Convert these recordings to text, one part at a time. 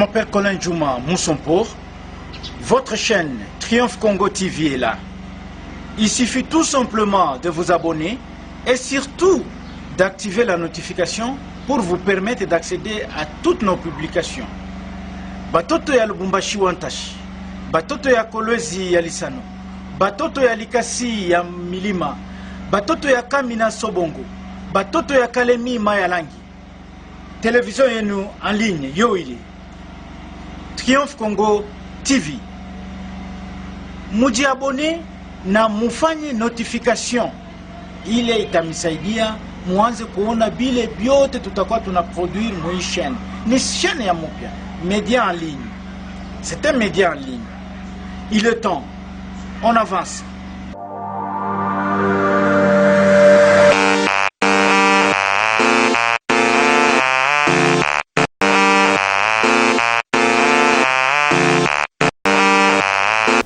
m'appelle Colin Djouma Moussonpour. Votre chaîne Triomphe Congo TV est là. Il suffit tout simplement de vous abonner et surtout d'activer la notification pour vous permettre d'accéder à toutes nos publications. Batoto ya Lubumbashi Wantashi, Batoto ya Kolwezi ya Lisano, Batoto ya Likasi ya Milima, Batoto ya Kamina Sobongo, Batoto ya Kalemi Mayalangi. Télévision yenu en ligne, yo ili. Triomphe Congo TV. Muji abone na mufanye notification. Ile itamisaidia muanze kuona bile biote tutakuwa tunaproduire mwi chaîne. Ni chaîne ya mupya, média en ligne. C'est un média en ligne. Il est temps. On avance.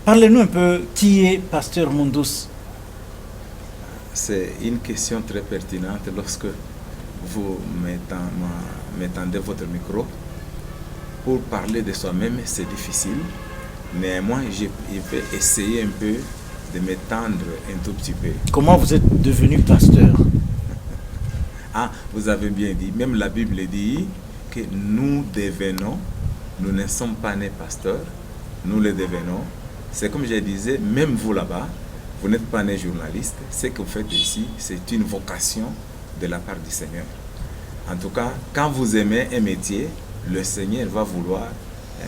Parlez-nous un peu, qui est Pasteur Mundus? C'est une question très pertinente lorsque vous m'étendez votre micro. Pour parler de soi-même, c'est difficile. Néanmoins, je vais essayer un peu de m'étendre un tout petit peu. Comment vous êtes devenu pasteur? Ah, vous avez bien dit. Même la Bible dit que nous devenons, nous ne sommes pas nés pasteurs, nous le devenons. C'est comme je disais, même vous là-bas, vous n'êtes pas né journaliste. Ce que vous faites ici, c'est une vocation de la part du Seigneur. En tout cas, quand vous aimez un métier, le Seigneur va vouloir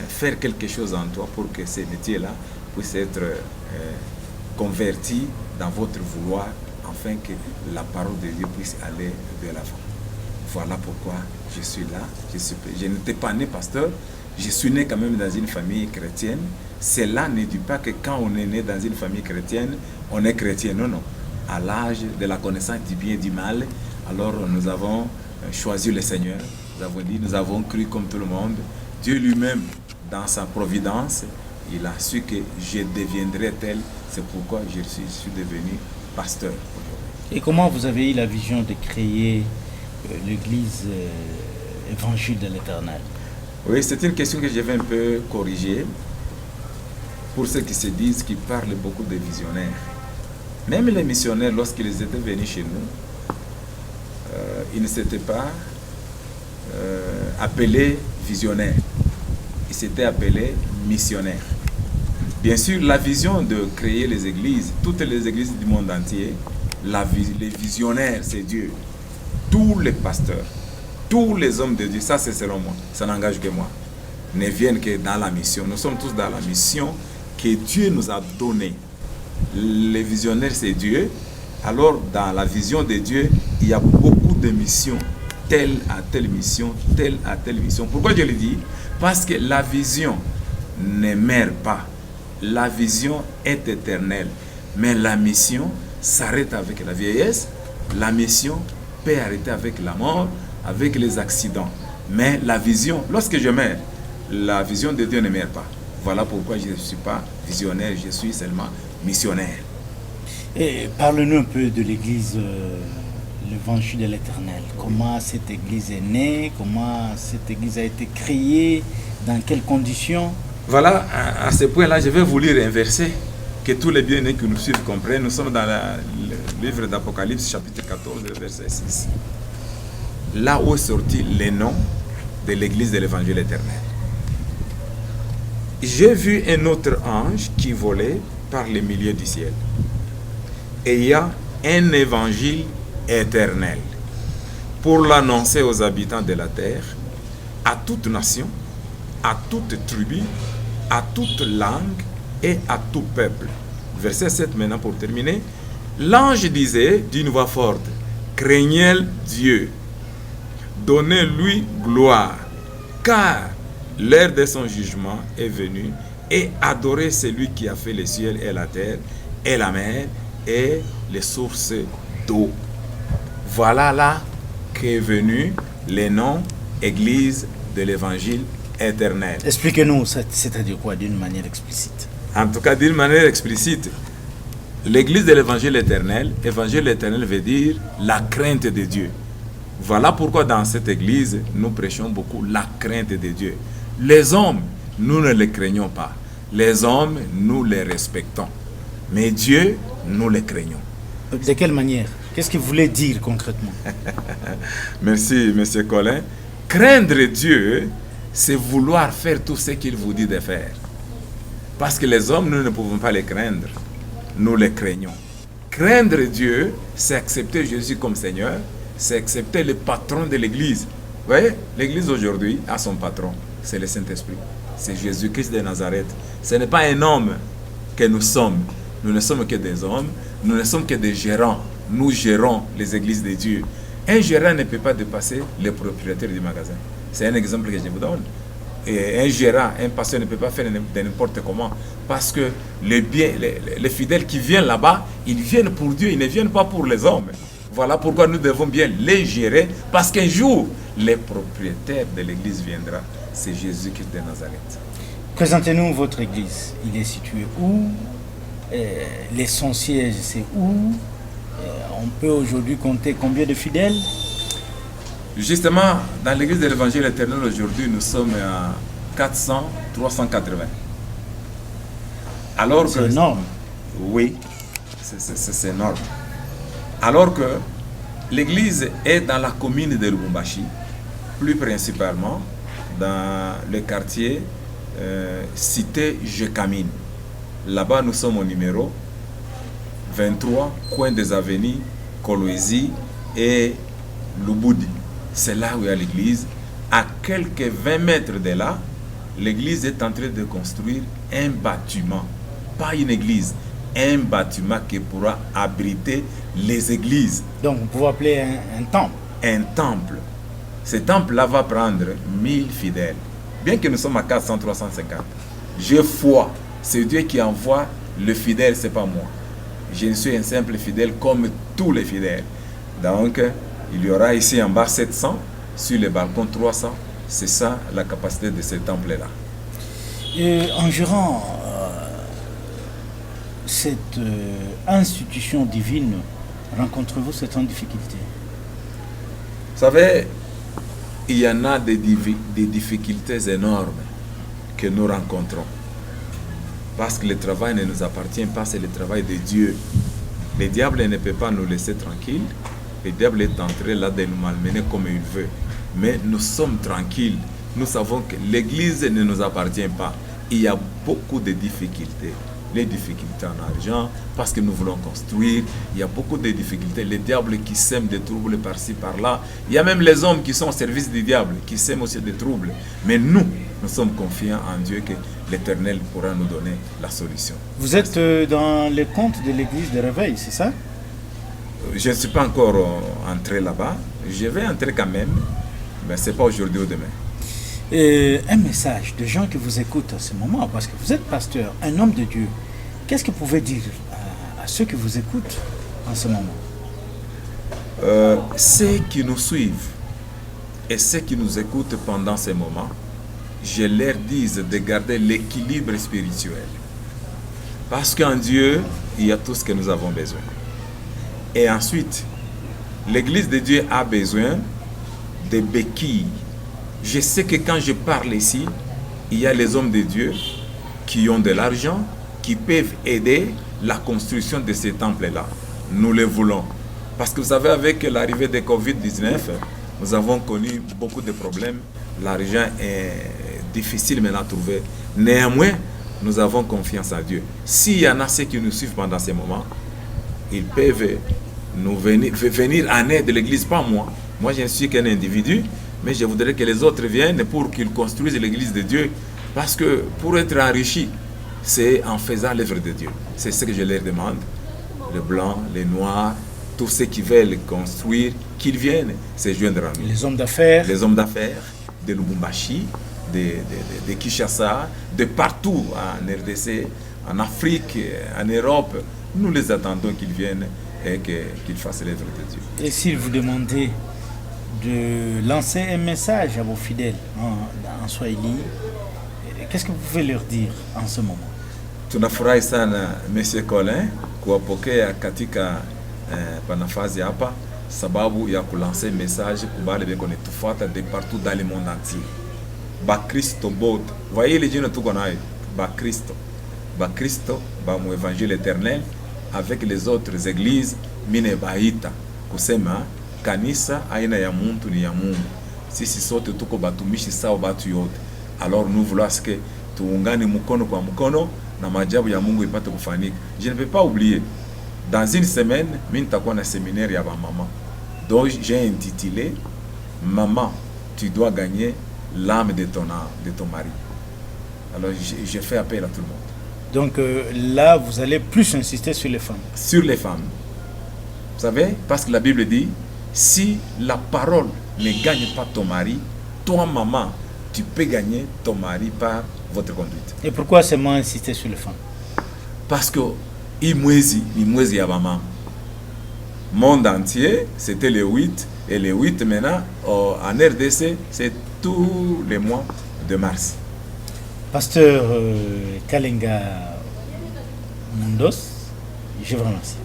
faire quelque chose en toi pour que ce métier-là puisse être converti dans votre vouloir, afin que la parole de Dieu puisse aller de l'avant. Voilà pourquoi je suis là. Je n'étais pas né pasteur, je suis né quand même dans une famille chrétienne. Cela ne dit pas que quand on est né dans une famille chrétienne, on est chrétien. Non, non. À l'âge de la connaissance du bien et du mal, alors nous avons choisi le Seigneur. Nous avons dit, nous avons cru comme tout le monde. Dieu lui-même, dans sa providence, il a su que je deviendrais tel. C'est pourquoi je suis devenu pasteur. Et comment vous avez eu la vision de créer l'église évangile de l'Éternel? Oui, c'est une question que je vais un peu corriger. Pour ceux qui se disent, qui parlent beaucoup de visionnaires. Même les missionnaires, lorsqu'ils étaient venus chez nous, ils ne s'étaient pas appelés visionnaires. Ils s'étaient appelés missionnaires. Bien sûr, la vision de créer les églises, toutes les églises du monde entier, les visionnaires, c'est Dieu. Tous les pasteurs, tous les hommes de Dieu, ça c'est selon moi, ça n'engage que moi, ne viennent que dans la mission. Nous sommes tous dans la mission que Dieu nous a donnée. Les visionnaires, c'est Dieu. Alors, dans la vision de Dieu, il y a beaucoup de missions, telle à telle mission, telle à telle mission. Pourquoi je le dis? Parce que la vision ne meurt pas. La vision est éternelle. Mais la mission s'arrête avec la vieillesse. La mission peut arrêter avec la mort, avec les accidents. Mais la vision, lorsque je meurs, la vision de Dieu ne meurt pas. Voilà pourquoi je ne suis pas visionnaire, je suis seulement missionnaire. Et parle-nous un peu de l'église, l'évangile de l'Éternel. Comment cette église est née, comment cette église a été créée, dans quelles conditions? Voilà, à ce point-là, je vais vous lire un verset que tous les bien-nés qui nous suivent comprennent. Nous sommes dans le livre d'Apocalypse, chapitre 14, verset 6. Là où est sorti le nom de l'église de l'évangile éternel. J'ai vu un autre ange qui volait par le milieu du ciel. Et il y a un évangile éternel pour l'annoncer aux habitants de la terre, à toute nation, à toute tribu, à toute langue et à tout peuple. Verset 7 maintenant pour terminer. L'ange disait d'une voix forte, craignez Dieu, donnez-lui gloire, car l'heure de son jugement est venue, et adorez celui qui a fait les cieux et la terre et la mer et les sources d'eau. Voilà là qu'est venu le nom Église de l'Évangile éternel. Expliquez-nous, c'est-à-dire quoi d'une manière explicite? En tout cas, d'une manière explicite, l'Église de l'Évangile éternel veut dire la crainte de Dieu. Voilà pourquoi dans cette Église, nous prêchons beaucoup la crainte de Dieu. Les hommes, nous ne les craignons pas. Les hommes, nous les respectons. Mais Dieu, nous les craignons. De quelle manière? Qu'est-ce qu'il voulait dire concrètement? Merci, Monsieur Colin. Craindre Dieu, c'est vouloir faire tout ce qu'il vous dit de faire. Parce que les hommes, nous ne pouvons pas les craindre. Nous les craignons. Craindre Dieu, c'est accepter Jésus comme Seigneur, c'est accepter le patron de l'Église. Vous voyez, l'Église aujourd'hui a son patron, c'est le Saint-Esprit. C'est Jésus-Christ de Nazareth. Ce n'est pas un homme que nous sommes. Nous ne sommes que des hommes, nous ne sommes que des gérants. Nous gérons les églises de Dieu. Un gérant ne peut pas dépasser le propriétaire du magasin. C'est un exemple que je vous donne. Et un gérant, un pasteur ne peut pas faire de n'importe comment. Parce que les fidèles qui viennent là-bas, ils viennent pour Dieu, ils ne viennent pas pour les hommes. Voilà pourquoi nous devons bien les gérer. Parce qu'un jour, le propriétaire de l'église viendra. C'est Jésus-Christ de Nazareth. Présentez-nous votre église. Il est situé où? Son siège, c'est où? On peut aujourd'hui compter combien de fidèles? Justement, dans l'église de l'évangile éternel aujourd'hui, nous sommes à 380. Alors c'est énorme. Oui, c'est énorme. Alors que l'église est dans la commune de Lubumbashi, plus principalement dans le quartier cité Jekamine. Là-bas, nous sommes au numéro 23, coin des avenues Kolwezi et Lubudi. C'est là où il y a l'église. À quelques 20 mètres de là, l'église est en train de construire un bâtiment. Pas une église, un bâtiment qui pourra abriter les églises. Donc, vous pouvez appeler un temple. Un temple. Ce temple-là va prendre 1000 fidèles. Bien que nous sommes à 400, 350. J'ai foi. C'est Dieu qui envoie le fidèle, ce n'est pas moi. Je suis un simple fidèle comme tous les fidèles. Donc, il y aura ici en bas 700, sur le balcon 300. C'est ça la capacité de ce temple-là. En gérant cette institution divine, rencontrez-vous certaines difficultés? Vous savez, il y en a des difficultés énormes que nous rencontrons. Parce que le travail ne nous appartient pas, c'est le travail de Dieu. Le diable ne peut pas nous laisser tranquilles. Le diable est entré là de nous malmener comme il veut. Mais nous sommes tranquilles. Nous savons que l'église ne nous appartient pas. Il y a beaucoup de difficultés. Les difficultés en argent, parce que nous voulons construire. Il y a beaucoup de difficultés. Les diables qui sèment des troubles par-ci, par-là. Il y a même les hommes qui sont au service du diable, qui sèment aussi des troubles. Mais nous sommes confiants en Dieu que l'Éternel pourra nous donner la solution. Vous êtes dans les comptes de l'église de Réveil, c'est ça? Je ne suis pas encore entré là-bas. Je vais entrer quand même, mais ce n'est pas aujourd'hui ou demain. Un message de gens qui vous écoutent à ce moment, parce que vous êtes pasteur, un homme de Dieu. Qu'est-ce que vous pouvez dire à ceux qui vous écoutent en ce moment? Ceux qui nous suivent et ceux qui nous écoutent pendant ces moments, je leur dis de garder l'équilibre spirituel. Parce qu'en Dieu, il y a tout ce que nous avons besoin. Et ensuite, l'Église de Dieu a besoin de béquilles. Je sais que quand je parle ici, il y a les hommes de Dieu qui ont de l'argent, qui peuvent aider la construction de ces temples-là. Nous les voulons. Parce que vous savez, avec l'arrivée de Covid-19, nous avons connu beaucoup de problèmes. L'argent est difficile maintenant à trouver. Néanmoins, nous avons confiance en Dieu. S'il y en a ceux qui nous suivent pendant ces moments, ils peuvent venir en aide de l'Église, pas moi. Moi, je ne suis qu'un individu, mais je voudrais que les autres viennent pour qu'ils construisent l'Église de Dieu. Parce que pour être enrichi, c'est en faisant l'œuvre de Dieu. C'est ce que je leur demande. Les blancs, les noirs, tous ceux qui veulent construire, qu'ils viennent se joindre à nous. Les hommes d'affaires. Les hommes d'affaires de Lubumbashi, de Kinshasa, de partout en RDC, en Afrique, en Europe. Nous les attendons qu'ils viennent et qu'ils fassent l'œuvre de Dieu. Et s'ils vous demandaient de lancer un message à vos fidèles en Swahili, qu'est-ce que vous pouvez leur dire en ce moment? Tunafurahi sana Monsieur Colin kuwapokea katika nafasi hapa sababu ya kulancer message kwa wale beko netufuata de partout dans le monde entier. ba Kristo bote. Voyez les jeunes tout qu'on a, ba Kristo ba mu évangile éternel avec les autres églises mine baita kusema kanisa aina ya muntu ni ya Mungu. Sisi sote tuko batumishi sawa batu yote. Alors nous voulons que tuungane mkono kwa mkono na maajabu ya Mungu ipate kufanyika. Je ne peux pas oublier, dans une semaine mimi nitakuwa na séminaire ya ba maman. Donc j'ai intitulé Maman, tu dois gagner l'âme de ton mari. Alors j'ai fait appel à tout le monde. Donc là, vous allez plus insister sur les femmes. Sur les femmes. Vous savez, parce que la Bible dit, si la parole ne gagne pas ton mari, toi, maman, tu peux gagner ton mari par votre conduite. Et pourquoi seulement insister sur les femmes? Parce que imwezi ya maman. Monde entier, c'était le 8, et le 8 maintenant, en RDC, c'est tous les mois de mars. Pasteur Kalenga Mundos, je vous remercie.